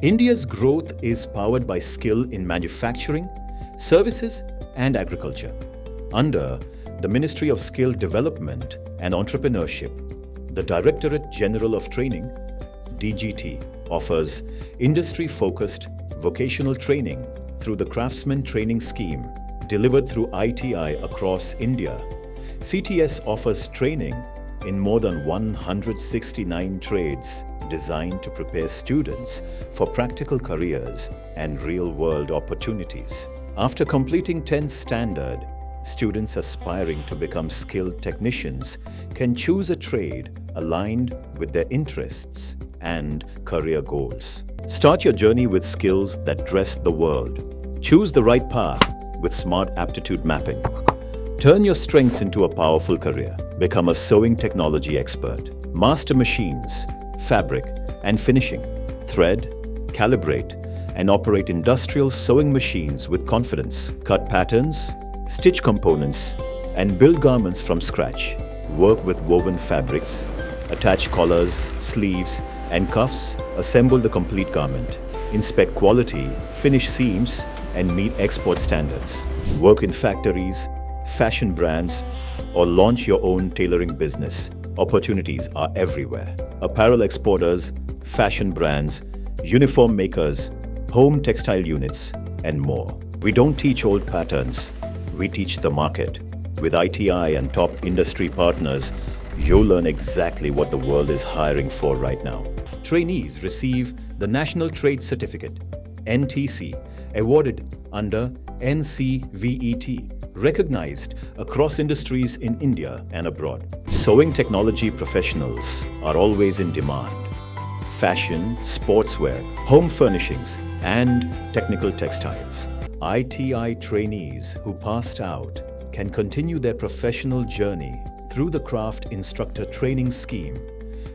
India's growth is powered by skill in manufacturing, services, and agriculture. Under the Ministry of Skill Development and Entrepreneurship, the Directorate General of Training, DGT, offers industry-focused vocational training through the Craftsmen Training Scheme delivered through ITI across India. CTS offers training in more than 169 trades designed to prepare students for practical careers and real-world opportunities. After completing 10th standard, students aspiring to become skilled technicians can choose a trade aligned with their interests and career goals. Start your journey with skills that dress the world. Choose the right path with smart aptitude mapping. Turn your strengths into a powerful career. Become a sewing technology expert. Master machines, fabric and finishing. Thread, calibrate, and operate industrial sewing machines with confidence. Cut patterns, stitch components, and build garments from scratch. Work with woven fabrics. Attach collars, sleeves, and cuffs. Assemble the complete garment. Inspect quality, finish seams, and meet export standards. Work in factories, fashion brands, or launch your own tailoring business. Opportunities are everywhere. Apparel exporters, fashion brands, uniform makers, home textile units, and more. We don't teach old patterns, we teach the market. With ITI and top industry partners, you'll learn exactly what the world is hiring for right now. Trainees receive the National Trade Certificate, NTC, awarded under NCVET, recognized across industries in India and abroad. Sewing technology professionals are always in demand. Fashion, sportswear, home furnishings, and technical textiles. ITI trainees who passed out can continue their professional journey through the Craft Instructor Training Scheme,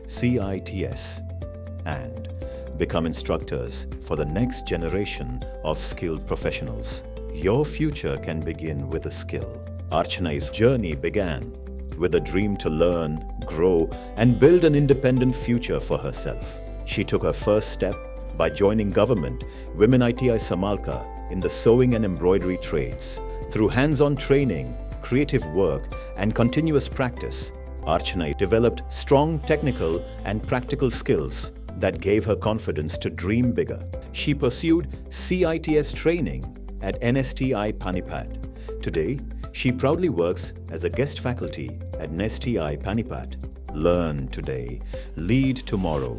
CTS, and become instructors for the next generation of skilled professionals. Your future can begin with a skill. Archana's journey began with a dream to learn, grow, and build an independent future for herself. She took her first step by joining government Women ITI Samalka in the sewing and embroidery trades. Through hands-on training, creative work, and continuous practice, Archana developed strong technical and practical skills that gave her confidence to dream bigger. She pursued CITS training at NSTI Panipat. Today, she proudly works as a guest faculty at NSTI Panipat. Learn today, lead tomorrow.